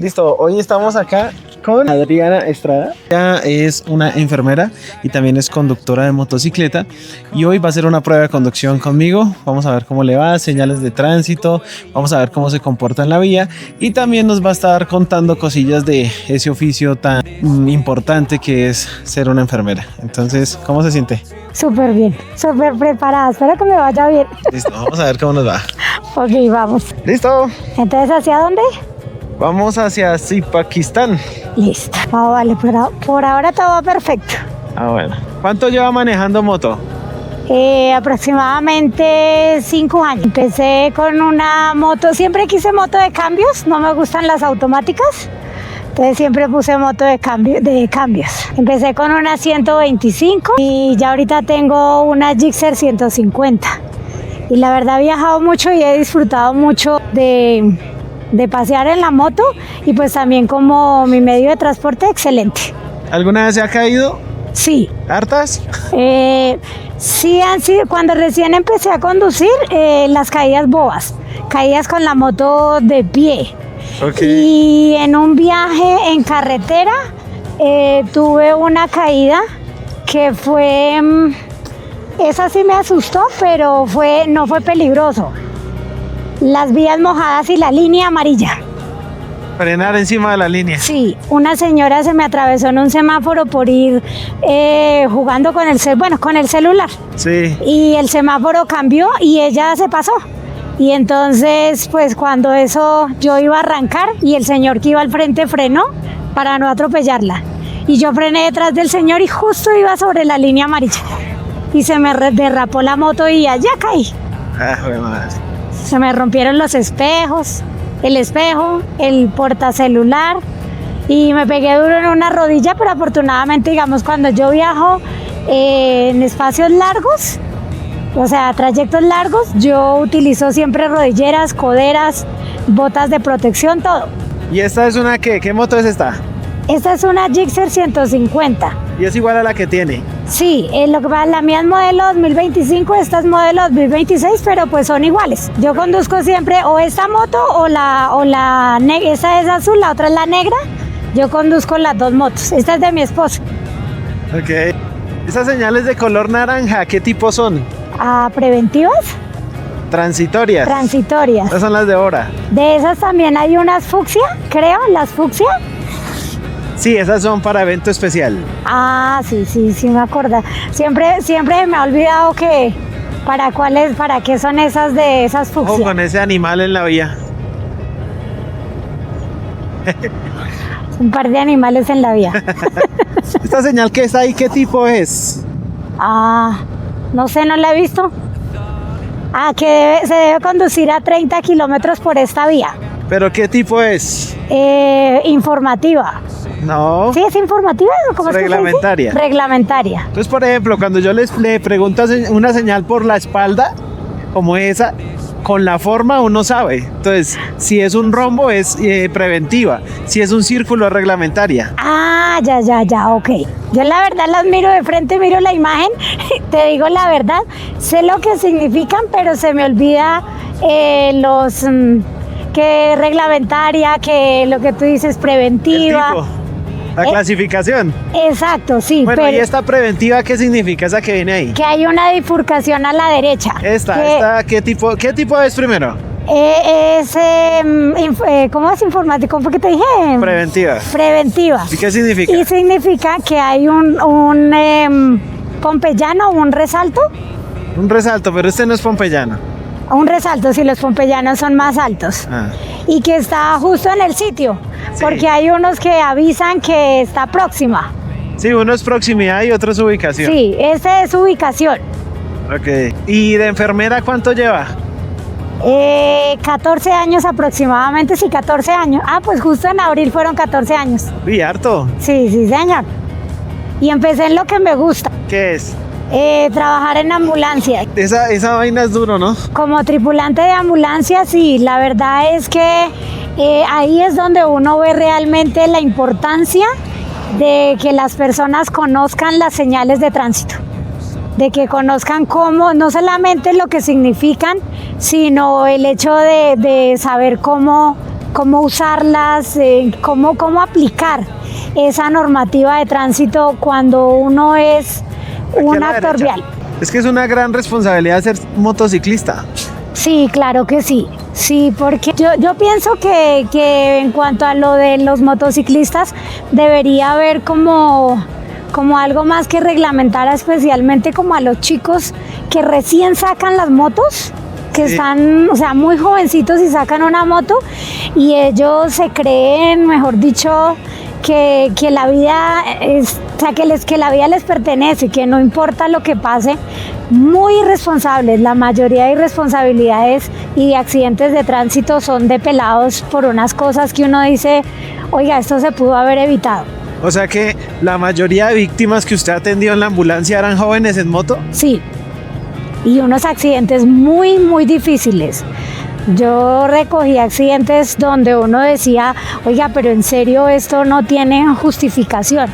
Listo, hoy estamos acá con Adriana Estrada. Ella es una enfermera y también es conductora de motocicleta y hoy va a hacer una prueba de conducción conmigo. Vamos a ver cómo le va, señales de tránsito, vamos a ver cómo se comporta en la vía y también nos va a estar contando cosillas de ese oficio tan importante que es ser una enfermera. Entonces, ¿cómo se siente? Súper bien, súper preparada, espero que me vaya bien. Listo, vamos a ver cómo nos va. Ok, vamos. ¿Listo? Entonces, ¿hacia dónde? Vamos hacia Zipaquistán. Listo. Vale, pero por ahora todo va perfecto. Bueno. ¿Cuánto lleva manejando moto? Aproximadamente 5 años. Empecé con una moto, siempre quise moto de cambios, no me gustan las automáticas. Entonces siempre puse moto de cambios. Empecé con una 125 y ya ahorita tengo una Gixxer 150. Y la verdad he viajado mucho y he disfrutado mucho de pasear en la moto y pues también como mi medio de transporte excelente. ¿Alguna vez se ha caído? Sí. ¿Hartas? Sí, han sido, cuando recién empecé a conducir, las caídas bobas, caídas con la moto de pie. Okay. Y en un viaje en carretera tuve una caída que fue, esa sí me asustó, pero no fue peligroso. Las vías mojadas y la línea amarilla. Frenar encima de la línea. Sí, una señora se me atravesó en un semáforo por ir jugando con el celular. Sí. Y el semáforo cambió y ella se pasó. Y entonces, pues cuando eso, yo iba a arrancar y el señor que iba al frente frenó para no atropellarla. Y yo frené detrás del señor y justo iba sobre la línea amarilla. Y se me derrapó la moto y allá caí. Madre. Se me rompieron los espejos, el espejo, el portacelular y me pegué duro en una rodilla, pero afortunadamente, digamos, cuando yo viajo en espacios largos, o sea, trayectos largos, yo utilizo siempre rodilleras, coderas, botas de protección, todo. ¿Y esta es una qué? ¿Qué moto es esta? Esta es una Gixxer 150. ¿Y es igual a la que tiene? Sí, lo que pasa, la mía es modelo 2025, esta es modelo 2026, pero pues son iguales. Yo conduzco siempre o esta moto o la negra, esta es azul, la otra es la negra. Yo conduzco las dos motos, esta es de mi esposo. Ok. ¿Esas señales de color naranja, qué tipo son? ¿Preventivas? Transitorias. Transitorias. Esas son las de hora. De esas también hay unas fucsia, creo, las fucsia. Sí, esas son para evento especial. Sí, me acuerdo. Siempre me ha olvidado que para qué son esas de esas fucsia. Ojo con ese animal en la vía. Un par de animales en la vía. ¿Esta señal que está ahí, qué tipo es? No sé, no la he visto. Que se debe conducir a 30 kilómetros por esta vía. ¿Pero qué tipo es? Informativa. No. ¿Sí es informativa? ¿Cómo es reglamentaria. Que se dice? Reglamentaria. Entonces, por ejemplo, cuando yo le pregunto una señal por la espalda, como esa, con la forma uno sabe. Entonces, si es un rombo es preventiva, si es un círculo es reglamentaria. Ya, ok. Yo la verdad las miro de frente, miro la imagen, te digo la verdad, sé lo que significan, pero se me olvida que reglamentaria, que lo que tú dices preventiva. El tipo, la clasificación. Exacto, sí. Bueno, ¿y esta preventiva qué significa, esa que viene ahí? Que hay una bifurcación a la derecha. Esta, ¿qué tipo es primero? ¿Cómo es informático? ¿Por qué te dije? Preventiva. Preventiva. ¿Y qué significa? Y significa que hay un pompeyano, un resalto. Un resalto, pero este no es pompeyano. Un resalto, si los pompeyanos son más altos. Y que está justo en el sitio, sí. Porque hay unos que avisan que está próxima. Sí, uno es proximidad y otro es ubicación. Sí, ese es ubicación. Ok. ¿Y de enfermera cuánto lleva? 14 años aproximadamente, sí, 14 años. Pues justo en abril fueron 14 años. ¿Y harto? Sí, señor. Y empecé en lo que me gusta. ¿Qué es? Trabajar en ambulancia. Esa vaina es duro, ¿no? Como tripulante de ambulancia, sí, la verdad es que ahí es donde uno ve realmente la importancia de que las personas conozcan las señales de tránsito, de que conozcan cómo, no solamente lo que significan, sino el hecho de saber cómo cómo usarlas, cómo aplicar esa normativa de tránsito cuando uno es un actor vial. Es que es una gran responsabilidad ser motociclista. Sí, claro que sí. Sí, porque yo pienso que en cuanto a lo de los motociclistas debería haber como algo más que reglamentara, especialmente como a los chicos que recién sacan las motos, que sí, están, o sea, muy jovencitos y sacan una moto y ellos se creen, mejor dicho, que la vida es, o sea, que la vida les pertenece, que no importa lo que pase. Muy irresponsables, la mayoría de irresponsabilidades y de accidentes de tránsito son de pelados por unas cosas que uno dice, oiga, esto se pudo haber evitado. O sea que la mayoría de víctimas que usted atendió en la ambulancia eran jóvenes en moto. Sí, y unos accidentes muy, muy difíciles. Yo recogí accidentes donde uno decía, oiga, pero en serio esto no tiene justificación.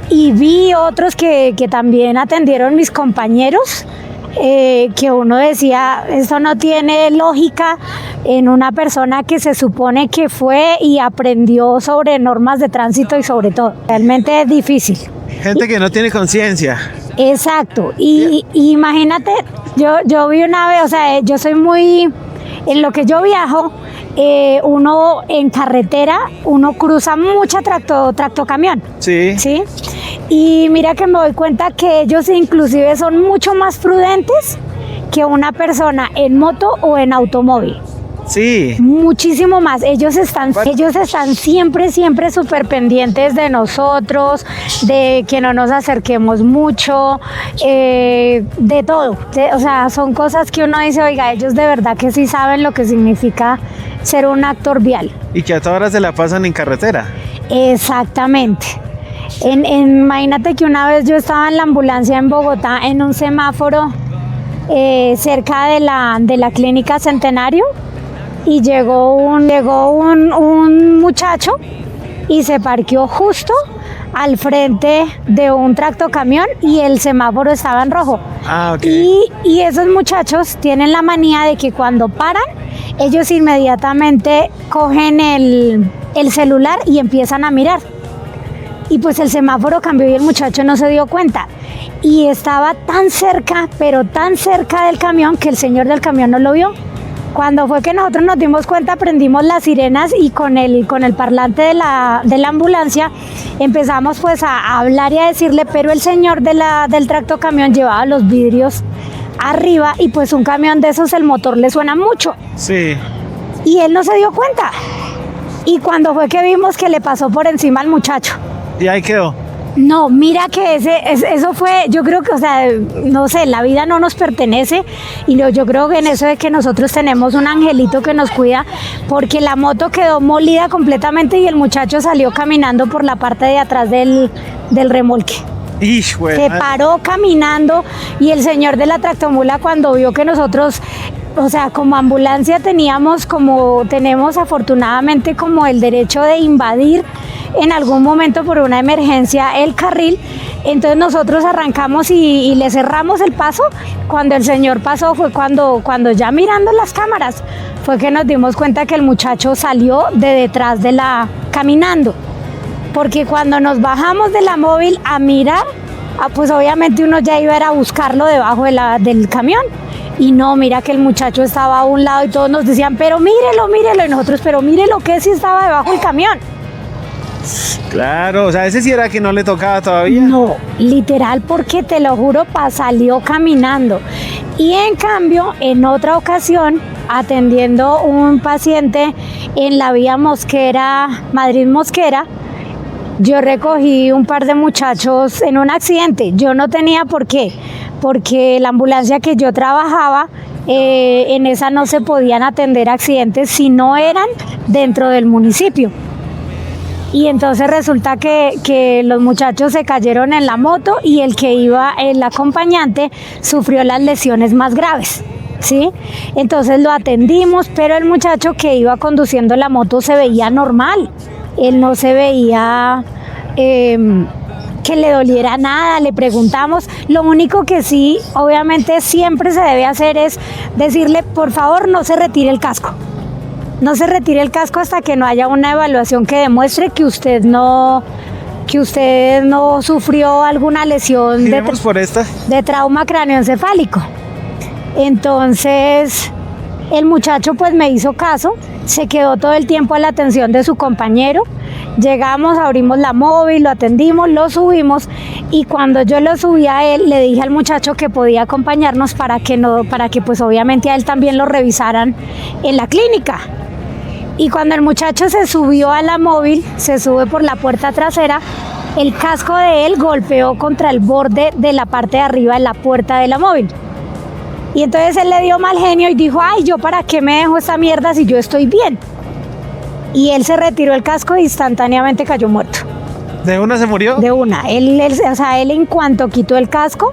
Y vi otros que también atendieron mis compañeros, que uno decía, esto no tiene lógica en una persona que se supone que fue y aprendió sobre normas de tránsito y sobre todo. Realmente es difícil. Gente que no tiene conciencia. Exacto. Y imagínate, yo vi una vez, o sea, yo soy muy... En lo que yo viajo, uno en carretera, uno cruza mucha tractocamión. Sí. ¿Sí? Y mira que me doy cuenta que ellos inclusive son mucho más prudentes que una persona en moto o en automóvil. Sí. Muchísimo más. Ellos están siempre súper pendientes de nosotros, de que no nos acerquemos mucho, de todo. O sea, son cosas que uno dice, oiga, ellos de verdad que sí saben lo que significa ser un actor vial. Y que a todas horas se la pasan en carretera. Exactamente. Imagínate que una vez yo estaba en la ambulancia en Bogotá, en un semáforo cerca de la clínica Centenario, y llegó un muchacho y se parqueó justo al frente de un tractocamión y el semáforo estaba en rojo. Ah, ok. Y esos muchachos tienen la manía de que cuando paran, ellos inmediatamente cogen el celular y empiezan a mirar. Y pues el semáforo cambió y el muchacho no se dio cuenta. Y estaba tan cerca, pero tan cerca del camión, que el señor del camión no lo vio. Cuando fue que nosotros nos dimos cuenta, prendimos las sirenas y con el parlante de la ambulancia empezamos pues a hablar y a decirle, pero el señor del tractocamión llevaba los vidrios arriba y pues un camión de esos el motor le suena mucho. Sí. Y él no se dio cuenta. Y cuando fue que vimos que le pasó por encima al muchacho. Y ahí quedó. No, mira que eso fue, yo creo que, o sea, no sé, la vida no nos pertenece y yo creo que en eso de que nosotros tenemos un angelito que nos cuida, porque la moto quedó molida completamente y el muchacho salió caminando por la parte de atrás del remolque. Se paró caminando y el señor de la tractomula, cuando vio que nosotros, o sea, como ambulancia tenemos afortunadamente como el derecho de invadir en algún momento por una emergencia el carril, entonces nosotros arrancamos y le cerramos el paso. Cuando el señor pasó fue cuando ya mirando las cámaras fue que nos dimos cuenta que el muchacho salió de detrás caminando, porque cuando nos bajamos de la móvil a mirar, pues obviamente uno ya iba a buscarlo debajo del camión. Y no, mira que el muchacho estaba a un lado y todos nos decían, pero mírelo, y nosotros, pero mírelo que sí estaba debajo del camión. Claro, o sea, ese sí era que no le tocaba todavía. No, literal, porque te lo juro, salió caminando. Y en cambio, en otra ocasión, atendiendo un paciente en la vía Mosquera, Madrid-Mosquera, yo recogí un par de muchachos en un accidente. Yo no tenía por qué, porque la ambulancia que yo trabajaba, en esa no se podían atender accidentes si no eran dentro del municipio. Y entonces resulta que los muchachos se cayeron en la moto y el que iba, el acompañante, sufrió las lesiones más graves, ¿sí? Entonces lo atendimos, pero el muchacho que iba conduciendo la moto se veía normal. Él no se veía que le doliera nada, le preguntamos. Lo único que sí, obviamente siempre se debe hacer es decirle, por favor, no se retire el casco. no se retire el casco hasta que no haya una evaluación que demuestre que usted no sufrió alguna lesión de trauma craneoencefálico. Entonces el muchacho pues me hizo caso, se quedó todo el tiempo a la atención de su compañero. Llegamos, abrimos la móvil, lo atendimos, lo subimos, y cuando yo lo subí a él, le dije al muchacho que podía acompañarnos para que pues obviamente a él también lo revisaran en la clínica. Y cuando el muchacho se subió a la móvil, se sube por la puerta trasera, el casco de él golpeó contra el borde de la parte de arriba de la puerta de la móvil. Y entonces él le dio mal genio y dijo, ay, ¿yo para qué me dejo esta mierda si yo estoy bien? Y él se retiró el casco e instantáneamente cayó muerto. ¿De una se murió? De una. Él en cuanto quitó el casco,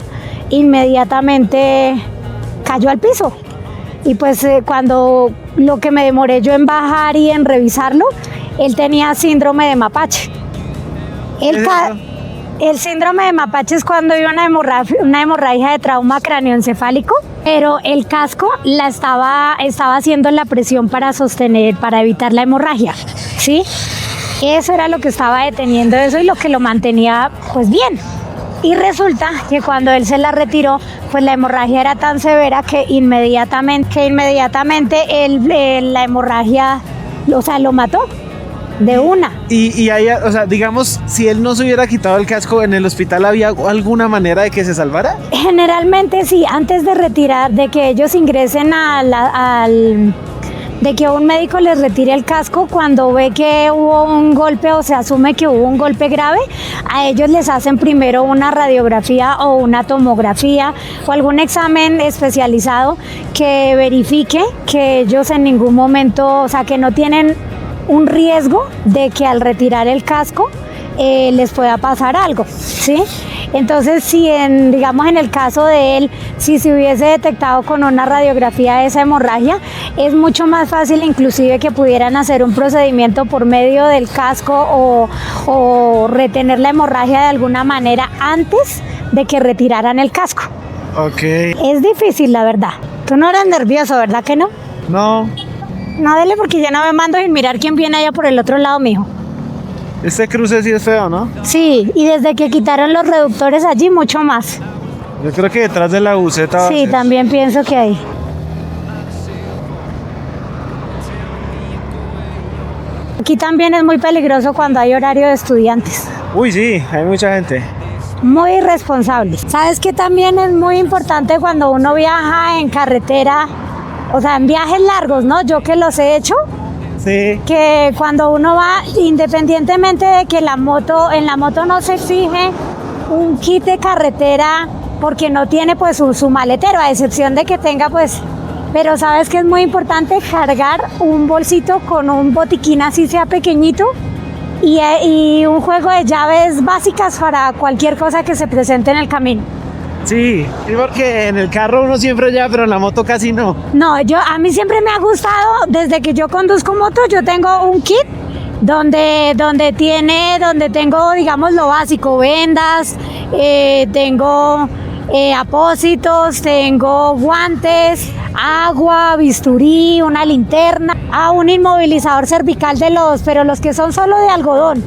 inmediatamente cayó al piso. Y pues cuando lo que me demoré yo en bajar y en revisarlo, él tenía síndrome de mapache. El síndrome de mapache es cuando hay una hemorragia de trauma craneoencefálico, pero el casco estaba haciendo la presión para evitar la hemorragia, ¿sí? Eso era lo que estaba deteniendo eso y lo que lo mantenía pues bien. Y resulta que cuando él se la retiró, pues la hemorragia era tan severa que inmediatamente la hemorragia, lo mató. De una. Y ahí, o sea, digamos, si él no se hubiera quitado el casco en el hospital, ¿había alguna manera de que se salvara? Generalmente sí, antes de que ellos ingresen de que un médico les retire el casco, cuando ve que hubo un golpe o se asume que hubo un golpe grave, a ellos les hacen primero una radiografía o una tomografía o algún examen especializado que verifique que ellos en ningún momento, o sea, que no tienen un riesgo de que al retirar el casco les pueda pasar algo, ¿sí? Entonces, digamos en el caso de él, si se hubiese detectado con una radiografía esa hemorragia, es mucho más fácil inclusive que pudieran hacer un procedimiento por medio del casco o retener la hemorragia de alguna manera antes de que retiraran el casco. Ok. Es difícil, la verdad. Tú no eras nervioso, ¿verdad que no? No. No, dele, porque ya no me mando sin mirar quién viene allá por el otro lado, mijo. Este cruce sí es feo, ¿no? Sí, y desde que quitaron los reductores allí, mucho más. Yo creo que detrás de la buceta. Sí, también pienso que hay. Aquí también es muy peligroso cuando hay horario de estudiantes. Uy, sí, hay mucha gente. Muy irresponsables. ¿Sabes qué también es muy importante cuando uno viaja en carretera? O sea, en viajes largos, ¿no? Yo que los he hecho. Sí. Que cuando uno va, independientemente de que en la moto no se exige un kit de carretera porque no tiene pues su maletero, a excepción de que tenga pues, pero sabes que es muy importante cargar un bolsito con un botiquín así sea pequeñito y un juego de llaves básicas para cualquier cosa que se presente en el camino. Sí, porque en el carro uno siempre lleva, pero en la moto casi no. No, a mí siempre me ha gustado, desde que yo conduzco moto, yo tengo un kit donde tengo, digamos, lo básico, vendas, tengo apósitos, tengo guantes, agua, bisturí, una linterna, un inmovilizador cervical pero los que son solo de algodón.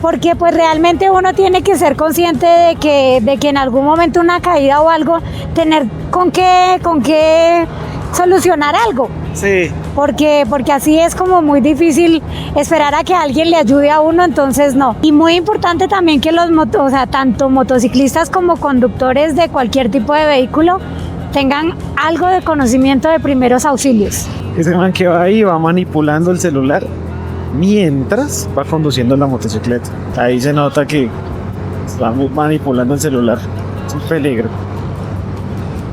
Porque pues realmente uno tiene que ser consciente de que en algún momento una caída o algo, tener con qué solucionar algo. Sí. Porque así es como muy difícil esperar a que alguien le ayude a uno, entonces no. Y muy importante también que tanto motociclistas como conductores de cualquier tipo de vehículo tengan algo de conocimiento de primeros auxilios. Ese man que va ahí va manipulando el celular mientras va conduciendo la motocicleta. Ahí se nota que está manipulando el celular. Es un peligro.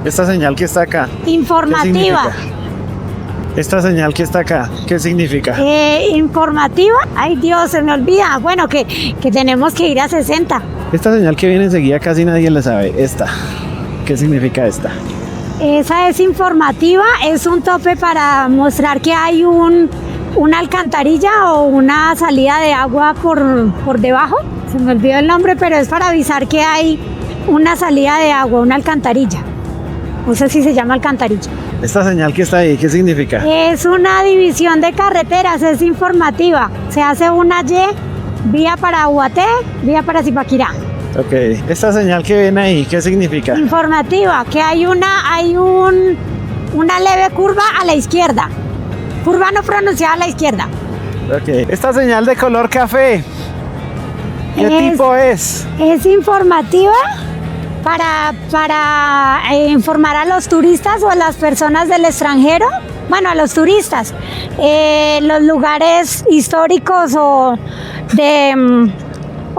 Esta señal que está acá. Informativa. Esta señal que está acá, ¿qué significa? Informativa. Ay Dios, se me olvida. Bueno, que tenemos que ir a 60. Esta señal que viene enseguida casi nadie la sabe. Esta. ¿Qué significa esta? Esa es informativa. Es un tope para mostrar que hay una alcantarilla o una salida de agua por debajo. Se me olvidó el nombre, pero es para avisar que hay una salida de agua, una alcantarilla. No sé si se llama alcantarilla. Esta señal que está ahí, ¿qué significa? Es una división de carreteras, es informativa. Se hace una Y, vía para Ubaté, vía para Zipaquirá. Ok, esta señal que ven ahí, ¿qué significa? Informativa, que hay una leve curva a la izquierda. Curva no pronunciada a la izquierda. Ok, esta señal de color café, ¿qué tipo es? Es informativa para informar a los turistas o a las personas del extranjero. Bueno, a los turistas, los lugares históricos o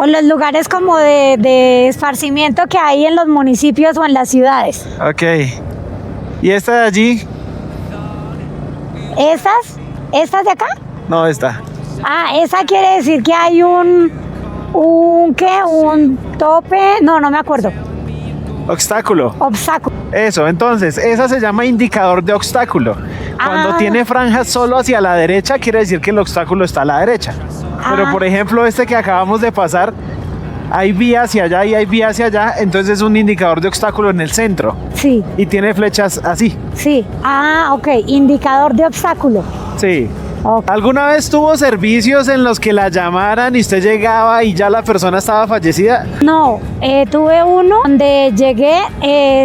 los lugares como de esparcimiento que hay en los municipios o en las ciudades. Ok. ¿Y esta de allí? ¿Estas de acá? No, esta. Ah, esa quiere decir que hay un tope, no me acuerdo. Obstáculo. Obstáculo. Eso, entonces, esa se llama indicador de obstáculo. Cuando tiene franjas solo hacia la derecha, quiere decir que el obstáculo está a la derecha. Pero por ejemplo, este que acabamos de pasar, hay vía hacia allá y hay vía hacia allá, entonces es un indicador de obstáculo en el centro. Sí. Y tiene flechas así. Sí. Ah, ok, indicador de obstáculo. Sí. Okay. ¿Alguna vez tuvo servicios en los que la llamaran y usted llegaba y ya la persona estaba fallecida? No, tuve uno donde llegué,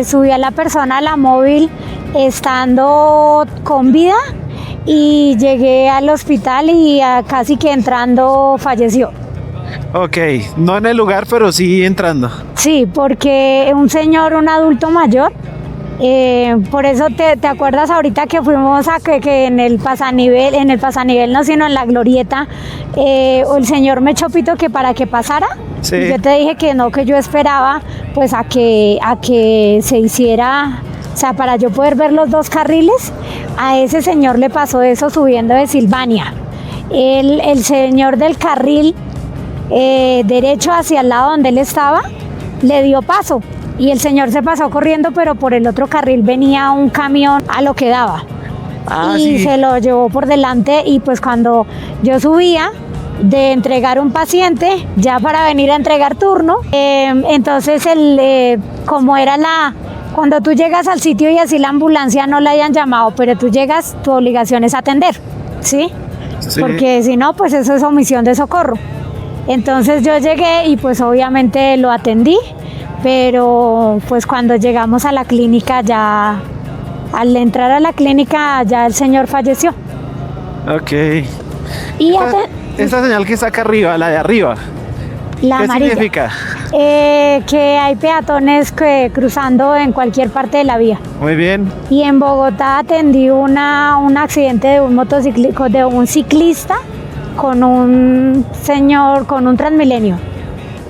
subí a la persona a la móvil estando con vida y llegué al hospital y casi que entrando falleció. Ok, no en el lugar, pero sí entrando. Sí, porque un señor, un adulto mayor, por eso te acuerdas ahorita que fuimos a que en el pasanivel no, sino en la glorieta, el señor me echó pito que para que pasara. Sí. Y yo te dije que no, que yo esperaba pues a que se hiciera, o sea, para yo poder ver los dos carriles. A ese señor le pasó eso subiendo de Silvania. El señor del carril derecho hacia el lado donde él estaba le dio paso. Y el señor se pasó corriendo, pero por el otro carril venía un camión a lo que daba. Y sí. se lo llevó por delante y pues cuando yo subía de entregar un paciente, ya para venir a entregar turno, entonces como era cuando tú llegas al sitio y así la ambulancia no la hayan llamado, pero tú llegas, tu obligación es atender, ¿sí? Sí. Porque si no, pues eso es omisión de socorro. Entonces yo llegué y pues obviamente lo atendí. Pero pues cuando llegamos a la clínica al entrar a la clínica ya el señor falleció. Ok. Y esta señal que está acá arriba, la de arriba, la ¿qué amarilla, significa? Que hay peatones cruzando en cualquier parte de la vía. Muy bien. Y en Bogotá atendí un accidente de un ciclista con un señor, con un Transmilenio.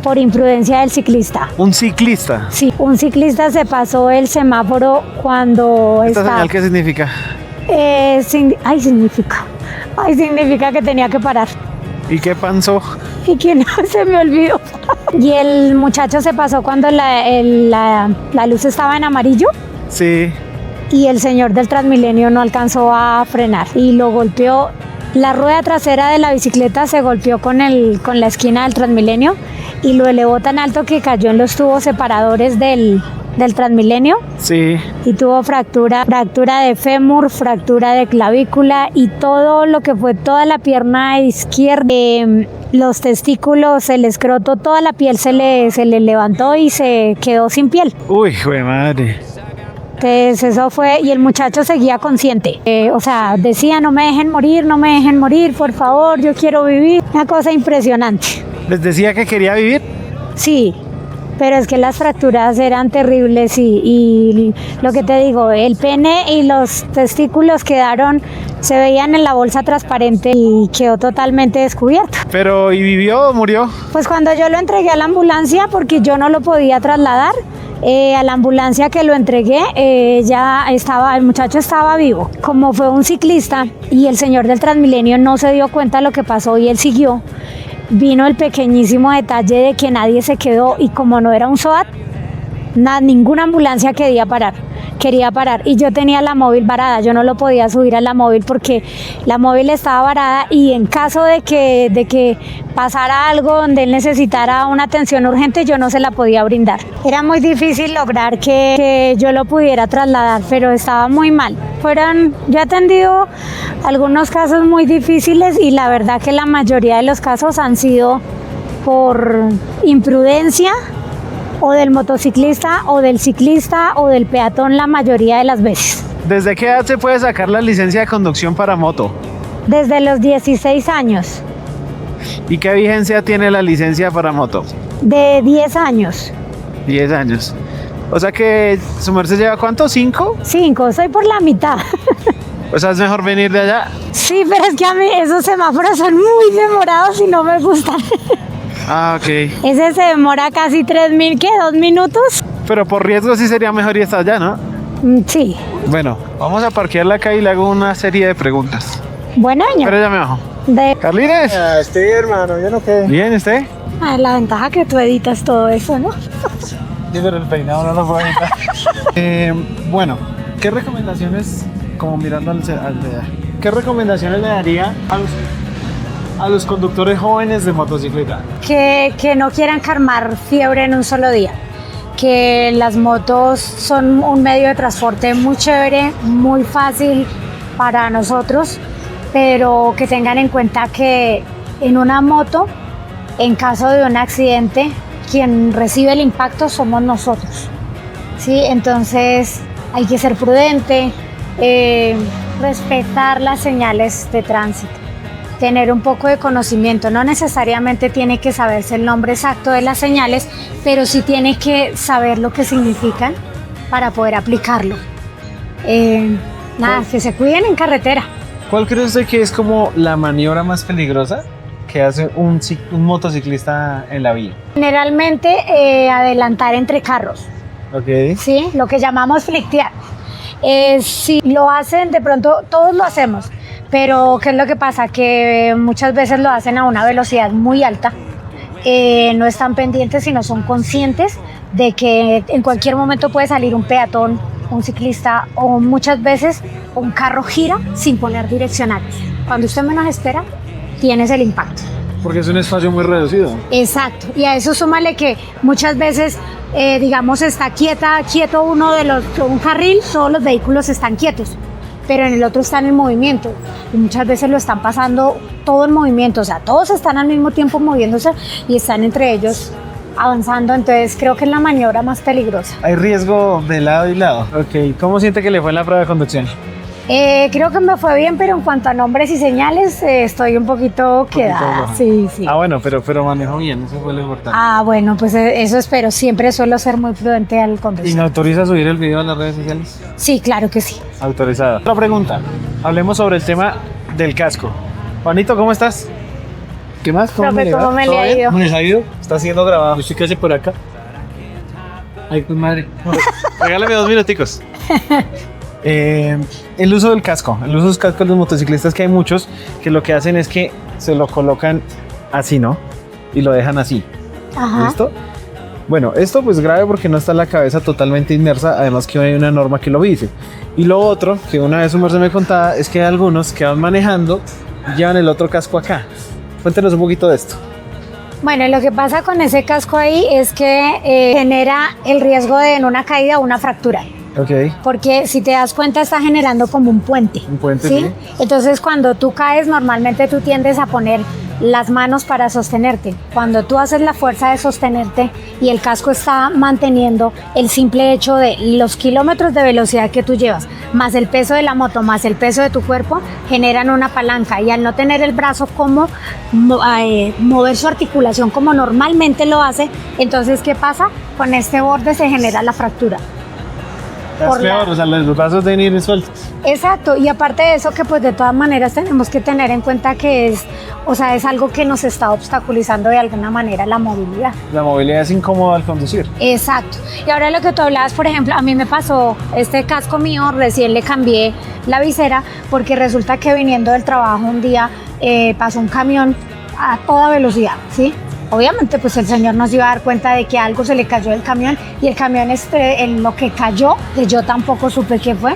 Por imprudencia del ciclista. ¿Un ciclista? Sí, un ciclista se pasó el semáforo cuando ¿Esta señal qué significa? Significa que tenía que parar. ¿Y qué pasó? Y que no se me olvidó. Y el muchacho se pasó cuando la luz estaba en amarillo. Sí. Y el señor del Transmilenio no alcanzó a frenar y lo golpeó. La rueda trasera de la bicicleta se golpeó con la esquina del Transmilenio y lo elevó tan alto que cayó en los tubos separadores del Transmilenio. Sí. Y tuvo fractura de fémur, fractura de clavícula y todo lo que fue toda la pierna izquierda, los testículos, el escroto, toda la piel se le levantó y se quedó sin piel. Uy, jue madre. Entonces eso fue, y el muchacho seguía consciente, o sea, decía no me dejen morir, por favor, yo quiero vivir. Una cosa impresionante. ¿Les decía que quería vivir? Sí, pero es que las fracturas eran terribles y lo que te digo, el pene y los testículos se veían en la bolsa transparente y quedó totalmente descubierto. ¿Pero y vivió o murió? Pues cuando yo lo entregué a la ambulancia, porque yo no lo podía trasladar, a la ambulancia que lo entregué, el muchacho estaba vivo. Como fue un ciclista y el señor del Transmilenio no se dio cuenta de lo que pasó y él siguió, vino el pequeñísimo detalle de que nadie se quedó y como no era un SOAT, ninguna ambulancia quería parar. quería parar y yo tenía la móvil varada, yo no lo podía subir a la móvil porque la móvil estaba varada y en caso de que pasara algo donde él necesitara una atención urgente yo no se la podía brindar. Era muy difícil lograr que yo lo pudiera trasladar, pero estaba muy mal. Yo he atendido algunos casos muy difíciles y la verdad que la mayoría de los casos han sido por imprudencia o del motociclista o del ciclista o del peatón la mayoría de las veces. ¿Desde qué edad se puede sacar la licencia de conducción para moto? Desde los 16 años. ¿Y qué vigencia tiene la licencia para moto? De 10 años. 10 años. O sea que su merced lleva ¿cuánto? ¿5? 5, soy por la mitad. O sea, es mejor venir de allá. Sí, pero es que a mí esos semáforos son muy demorados y no me gustan. Ah, ok. Ese se demora casi 3.000, ¿qué? ¿2 minutos? Pero por riesgo sí sería mejor ir hasta allá, ¿no? Sí. Bueno, vamos a parquearla acá y le hago una serie de preguntas. Buen año. Pero ya me bajo. De... Carlines. Estoy bien, hermano, yo no qué. Bien, ¿usted? La ventaja que tú editas todo eso, ¿no? Sí, pero el peinado no lo puedo evitar. Bueno, ¿qué recomendaciones, como mirando qué recomendaciones le daría a los conductores jóvenes de motocicleta? Que no quieran calmar fiebre en un solo día. Que las motos son un medio de transporte muy chévere, muy fácil para nosotros, pero que tengan en cuenta que en una moto, en caso de un accidente, quien recibe el impacto somos nosotros, ¿sí? Entonces hay que ser prudente, respetar las señales de tránsito, tener un poco de conocimiento. No necesariamente tiene que saberse el nombre exacto de las señales, pero sí tiene que saber lo que significan para poder aplicarlo. Que se cuiden en carretera. ¿Cuál cree usted que es como la maniobra más peligrosa que hace un motociclista en la vía? Generalmente adelantar entre carros, Ok. ¿sí? Lo que llamamos flictear. Si lo hacen, de pronto todos lo hacemos, pero ¿qué es lo que pasa? Que muchas veces lo hacen a una velocidad muy alta, no están pendientes y no son conscientes de que en cualquier momento puede salir un peatón, un ciclista o muchas veces un carro gira sin poner direccionales. Cuando usted menos espera, tienes el impacto. Porque es un espacio muy reducido. Exacto, y a eso súmale que muchas veces, digamos, está quieto un carril, todos los vehículos están quietos, pero en el otro están en movimiento, y muchas veces lo están pasando todo en movimiento, o sea, todos están al mismo tiempo moviéndose y están entre ellos avanzando, entonces creo que es la maniobra más peligrosa. Hay riesgo de lado y lado. Ok, ¿cómo siente que le fue en la prueba de conducción? Creo que me fue bien, pero en cuanto a nombres y señales, estoy un poquito quedada. Sí. Ah, bueno, pero manejó bien, eso fue lo importante. Ah, bueno, pues eso espero. Siempre suelo ser muy prudente al ¿Y conducir. me autoriza a subir el video a las redes sociales? Sí, claro que sí. Autorizado. Otra pregunta. Hablemos sobre el tema del casco. Juanito, ¿cómo estás? ¿Qué más? Profe, ¿cómo me le ¿Todo ha bien? ido? ¿Cómo les ha ido? Está siendo grabado. Yo estoy casi por acá. Ay, pues madre. Regálame 2 minuticos. El uso del casco. El uso de los cascos de los motociclistas, que hay muchos que lo que hacen es que se lo colocan así, ¿no? Y lo dejan así. Ajá. ¿Listo? Bueno, esto pues grave porque no está la cabeza totalmente inmersa, además que hay una norma que lo dice. Y lo otro, que una vez un me contaba, es que hay algunos que van manejando y llevan el otro casco acá. Cuéntenos un poquito de esto. Bueno, lo que pasa con ese casco ahí es que genera el riesgo de en una caída una fractura. Ok. Porque si te das cuenta está generando como un puente. Un puente, sí. Entonces cuando tú caes normalmente tú tiendes a poner las manos para sostenerte. Cuando tú haces la fuerza de sostenerte y el casco está manteniendo el simple hecho de los kilómetros de velocidad que tú llevas, más el peso de la moto, más el peso de tu cuerpo, generan una palanca y al no tener el brazo como mover su articulación como normalmente lo hace, entonces ¿qué pasa? Con este borde se genera la fractura. Es peor, o sea, los brazos deben ir sueltos. Exacto, y aparte de eso que pues de todas maneras tenemos que tener en cuenta que es algo que nos está obstaculizando de alguna manera la movilidad. La movilidad es incómoda al conducir. Exacto, y ahora lo que tú hablabas, por ejemplo, a mí me pasó este casco mío, recién le cambié la visera porque resulta que viniendo del trabajo un día pasó un camión a toda velocidad, ¿sí? obviamente pues el señor nos iba a dar cuenta de que algo se le cayó del camión y el camión en lo que cayó, que yo tampoco supe qué fue,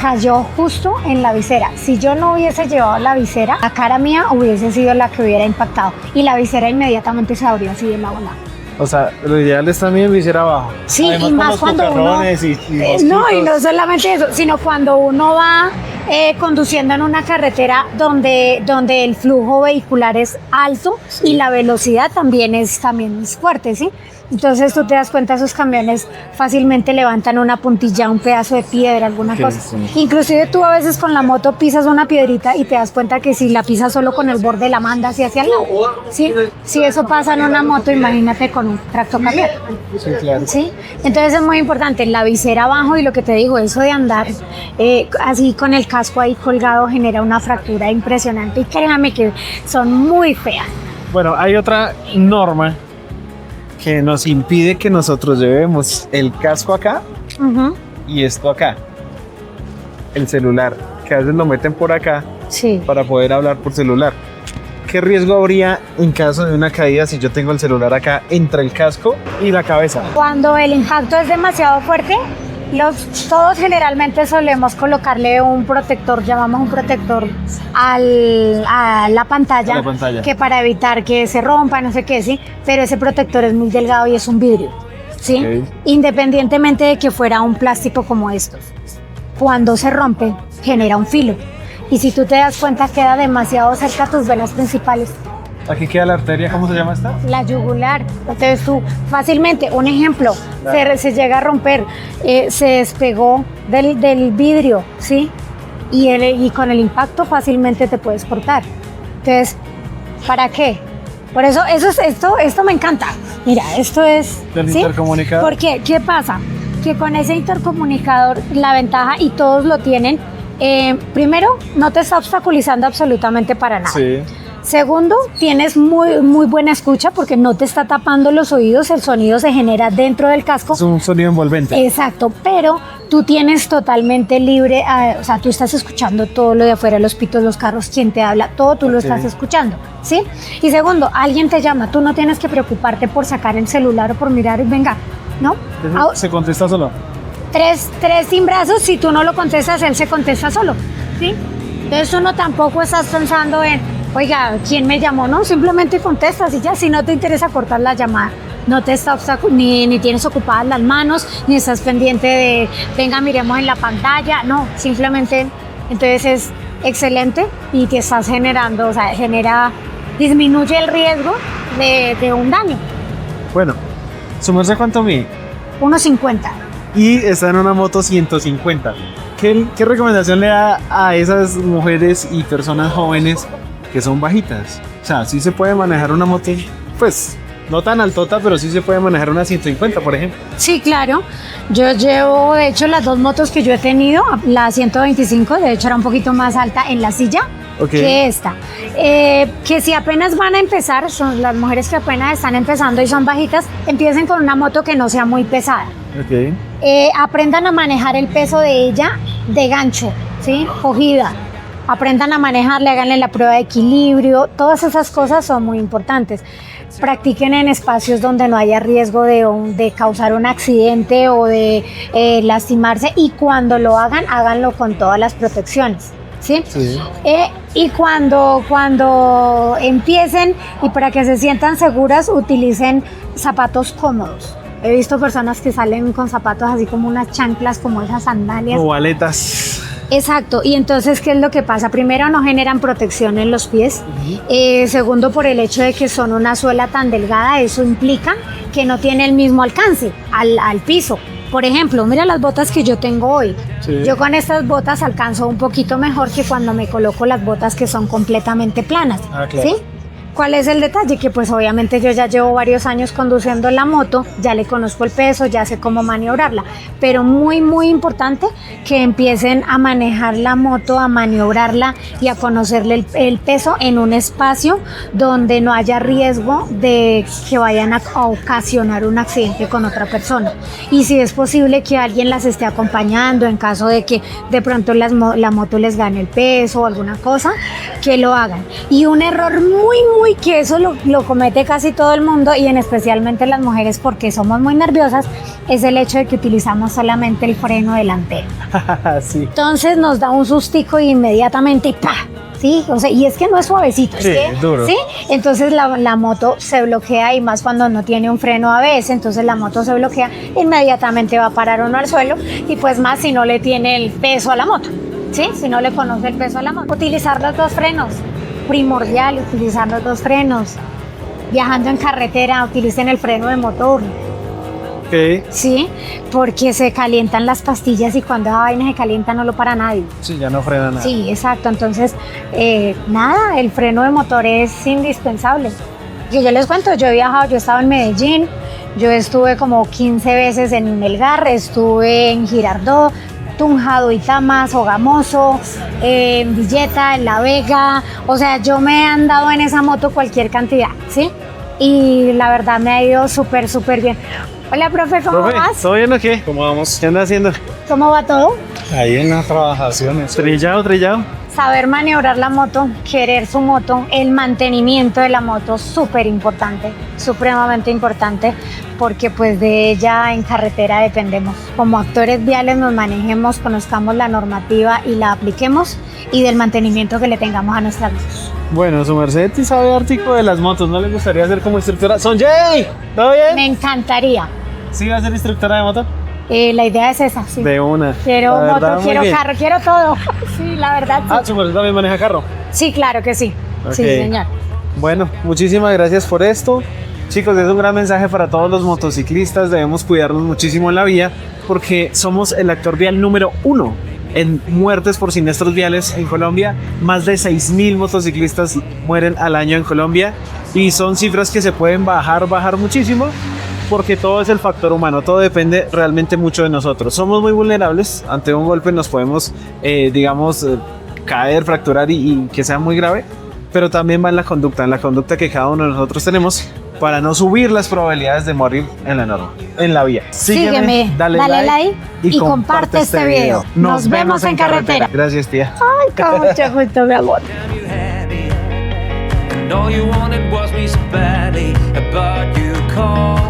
cayó justo en la visera. Si yo no hubiese llevado la visera, la cara mía hubiese sido la que hubiera impactado y la visera inmediatamente se abrió así de la bola. O sea, lo ideal es también visera abajo. Sí, además, y más cuando uno... no, y no solamente eso, sino cuando uno va conduciendo en una carretera donde el flujo vehicular es alto y la velocidad también es fuerte, ¿sí? Entonces tú te das cuenta, esos camiones fácilmente levantan una puntilla, un pedazo de piedra, alguna cosa. Sí. Inclusive tú a veces con la moto pisas una piedrita y te das cuenta que si la pisas solo con el borde la mandas hacia el lado. ¿Sí? Si eso pasa en una moto, imagínate con un tractocamión. Sí, claro. ¿Sí? Entonces es muy importante la visera abajo y lo que te digo, eso de andar así con el casco ahí colgado genera una fractura impresionante y créanme que son muy feas. Bueno, hay otra norma que nos impide que nosotros llevemos el casco acá y esto acá, el celular, que a veces lo meten por acá Sí. para poder hablar por celular. ¿Qué riesgo habría en caso de una caída si yo tengo el celular acá entre el casco y la cabeza? Cuando el impacto es demasiado fuerte, todos generalmente solemos colocarle un protector, llamamos un protector a la pantalla, que para evitar que se rompa, no sé qué, ¿sí? Pero ese protector es muy delgado y es un vidrio, ¿sí? Okay. Independientemente de que fuera un plástico como estos. Cuando se rompe, genera un filo. Y si tú te das cuenta, queda demasiado cerca a tus venas principales. Aquí queda la arteria, ¿cómo se llama esta? La yugular. Entonces tú fácilmente, un ejemplo, se llega a romper, se despegó del vidrio, ¿sí? Y con el impacto fácilmente te puedes cortar. Entonces, ¿para qué? Por eso esto me encanta. Mira, esto es... Del ¿sí? intercomunicador. ¿Por qué? ¿Qué pasa? Que con ese intercomunicador, la ventaja, y todos lo tienen, primero, no te está obstaculizando absolutamente para nada. Sí. Segundo, tienes muy buena escucha porque no te está tapando los oídos, el sonido se genera dentro del casco. Es un sonido envolvente. Exacto, pero tú tienes totalmente libre, o sea, tú estás escuchando todo lo de afuera, los pitos, los carros, quién te habla, todo tú lo estás escuchando, ¿sí? Y segundo, alguien te llama, tú no tienes que preocuparte por sacar el celular o por mirar y venga, ¿no? ¿Se contesta solo? Tres timbrazos, si tú no lo contestas, él se contesta solo, ¿sí? Entonces uno tampoco estás pensando en, oiga, ¿quién me llamó? No, simplemente contestas y ya, si no te interesa cortar la llamada, no te está ni tienes ocupadas las manos, ni estás pendiente de, venga, miremos en la pantalla, no, simplemente, entonces es excelente y te estás generando, o sea, disminuye el riesgo de un daño. Bueno, ¿su merced cuánto mide? 1.50. Y está en una moto 150. ¿Qué recomendación le da a esas mujeres y personas jóvenes que son bajitas? O sea, sí se puede manejar una moto, pues, no tan altota, pero sí se puede manejar una 150, por ejemplo. Sí, claro. Yo llevo, de hecho, las dos motos que yo he tenido, la 125, de hecho era un poquito más alta en la silla que esta. Que si apenas van a empezar, son las mujeres que apenas están empezando y son bajitas, empiecen con una moto que no sea muy pesada. Aprendan a manejar el peso de ella de gancho, ¿sí? Cogida. Aprendan a manejarle, háganle la prueba de equilibrio, todas esas cosas son muy importantes. Practiquen en espacios donde no haya riesgo de causar un accidente o de lastimarse y cuando lo hagan, háganlo con todas las protecciones, ¿sí? Sí. Y cuando empiecen y para que se sientan seguras, utilicen zapatos cómodos. He visto personas que salen con zapatos así como unas chanclas, como esas sandalias. O aletas. Exacto, y entonces, ¿qué es lo que pasa? Primero, no generan protección en los pies. Segundo, por el hecho de que son una suela tan delgada, eso implica que no tiene el mismo alcance al piso. Por ejemplo, mira las botas que yo tengo hoy. Sí. Yo con estas botas alcanzo un poquito mejor que cuando me coloco las botas que son completamente planas. Ah, claro. ¿Sí? ¿Cuál es el detalle? Que pues obviamente yo ya llevo varios años conduciendo la moto, ya le conozco el peso, ya sé cómo maniobrarla, pero muy importante que empiecen a manejar la moto, a maniobrarla y a conocerle el peso en un espacio donde no haya riesgo de que vayan a ocasionar un accidente con otra persona. Y si es posible que alguien las esté acompañando en caso de que de pronto la moto les gane el peso o alguna cosa, que lo hagan. Y un error muy Uy, que eso lo comete casi todo el mundo y en especialmente las mujeres porque somos muy nerviosas, es el hecho de que utilizamos solamente el freno delantero. Sí. Entonces nos da un sustico y inmediatamente ¡pa! Sí, o sea, y es que no es suavecito, Sí, es duro. ¿sí? Entonces la moto se bloquea y más cuando no tiene un freno ABS, entonces la moto se bloquea, inmediatamente va a parar uno al suelo y pues más si no le tiene el peso a la moto, ¿sí? Si no le conoce el peso a la moto. Utilizar los dos frenos, primordial utilizar los dos frenos. Viajando en carretera, utilicen el freno de motor. Ok. Sí, porque se calientan las pastillas y cuando esa vaina se calienta no lo para nadie. Sí, ya no frena nada. Sí, exacto. Entonces, nada, el freno de motor es indispensable. Yo les cuento, yo he viajado, yo he estado en Medellín, yo estuve como 15 veces en Melgar, estuve en Girardot, Tunja, Duitama, Sogamoso, en Villeta, en La Vega. O sea, yo me he andado en esa moto cualquier cantidad, ¿sí? Y la verdad me ha ido súper, súper bien. Hola, profe, ¿cómo vas? ¿Todo bien o qué? ¿Cómo vamos? ¿Qué anda haciendo? ¿Cómo va todo? Ahí en las trabajaciones. Trillado. Saber maniobrar la moto, querer su moto, el mantenimiento de la moto, súper importante, supremamente importante, porque pues de ella en carretera dependemos. Como actores viales nos manejemos, conozcamos la normativa y la apliquemos y del mantenimiento que le tengamos a nuestras motos. Bueno, su merced sí sabe artículo de las motos, ¿no le gustaría ser como instructora? ¡Sonjay! ¿Todo bien? Me encantaría. ¿Sí va a ser instructora de moto? La idea es esa, sí. De una. Quiero La verdad, moto, muy quiero bien. carro, quiero todo. Sí, la verdad sí. Ah, su merced también maneja carro. Sí, claro que sí. Ok. Sí, señor. Bueno, muchísimas gracias por esto. Chicos, es un gran mensaje para todos los motociclistas. Debemos cuidarnos muchísimo en la vía porque somos el actor vial número 1 en muertes por siniestros viales en Colombia. Más de 6.000 motociclistas mueren al año en Colombia y son cifras que se pueden bajar muchísimo porque todo es el factor humano, todo depende realmente mucho de nosotros. Somos muy vulnerables, ante un golpe nos podemos, caer, fracturar y que sea muy grave, pero también va en la conducta que cada uno de nosotros tenemos para no subir las probabilidades de morir en la norma, en la vía. Sígueme, dale like y comparte este video. Nos vemos en carretera. Gracias, tía. Ay, con mucho gusto, mi amor. And all you wanted was me so badly, but you called